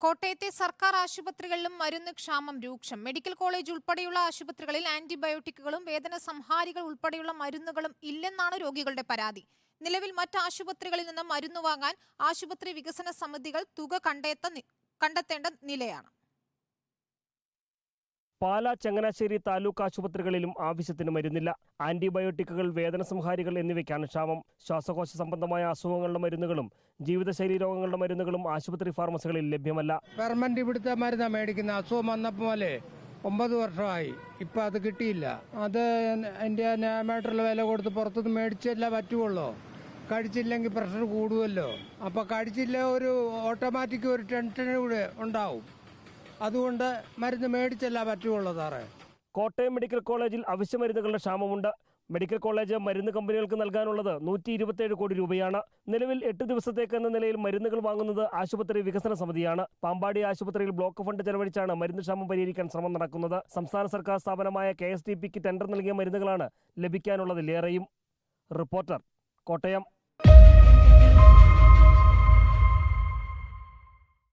കോട്ടയത്തെ സർക്കാർ ആശുപത്രികളിലും മരുന്ന് ക്ഷാമം രൂക്ഷം. മെഡിക്കൽ കോളേജ് ഉൾപ്പെടെയുള്ള ആശുപത്രികളിൽ ആന്റിബയോട്ടിക്കുകളും വേദന സംഹാരികൾ ഉൾപ്പെടെയുള്ള മരുന്നുകളും ഇല്ലെന്നാണ് രോഗികളുടെ പരാതി. നിലവിൽ മറ്റ് ആശുപത്രികളിൽ നിന്ന് മരുന്ന് വാങ്ങാൻ ആശുപത്രി വികസന സമിതികൾ തുക കണ്ടെത്തേണ്ട നിലയാണ്. പാലാ, ചങ്ങനാശ്ശേരി താലൂക്ക് ആശുപത്രികളിലും ആവശ്യത്തിന് മരുന്നില്ല. ആന്റിബയോട്ടിക്കുകൾ, വേദന സംഹാരികൾ എന്നിവയ്ക്കാണ് ക്ഷാമം. ശ്വാസകോശ സംബന്ധമായ അസുഖങ്ങളുടെ മരുന്നുകളും ജീവിതശൈലി രോഗങ്ങളുടെ മരുന്നുകളും ആശുപത്രി ഫാർമസികളിൽ ലഭ്യമല്ല. ഗവൺമെന്റ് ഇവിടുത്തെ മരുന്നാണ് മേടിക്കുന്ന. അസുഖം വന്നപ്പോലെ 9 വർഷമായി, ഇപ്പം അത് കിട്ടിയില്ല. അത് അതിൻ്റെ ന്യായമായിട്ടുള്ള വില കൊടുത്ത് പുറത്തുനിന്ന് മേടിച്ചല്ലേ പറ്റുള്ളൂ. കഴിച്ചില്ലെങ്കിൽ പ്രഷർ കൂടുമല്ലോ. അപ്പോൾ കഴിച്ചില്ല ഒരു ഓട്ടോമാറ്റിക് ഒരു ടെൻഷൻ കൂടെ ഉണ്ടാവും. അതുകൊണ്ട് മരുന്ന് മേടിച്ചല്ല പറ്റുള്ളൂ സാറേ. കോട്ടയം മെഡിക്കൽ കോളേജിൽ അവശ്യ മരുന്നുകളുടെ ക്ഷാമമുണ്ട്. മെഡിക്കൽ കോളേജ് മരുന്ന് കമ്പനികൾക്ക് നൽകാനുള്ളത് 127 കോടി രൂപയാണ്. നിലവിൽ 8 ദിവസത്തേക്ക് എന്ന നിലയിൽ മരുന്നുകൾ വാങ്ങുന്നത് ആശുപത്രി വികസന സമിതിയാണ്. പാമ്പാടി ആശുപത്രിയിൽ ബ്ലോക്ക് ഫണ്ട് ചെലവഴിച്ചാണ് മരുന്ന് ക്ഷാമം പരിഹരിക്കാൻ ശ്രമം നടക്കുന്നത്. സംസ്ഥാന സർക്കാർ സ്ഥാപനമായ KSDPക്ക് ടെൻഡർ നൽകിയ മരുന്നുകളാണ് ലഭിക്കാനുള്ളതിലേറെയും. റിപ്പോർട്ടർ, കോട്ടയം.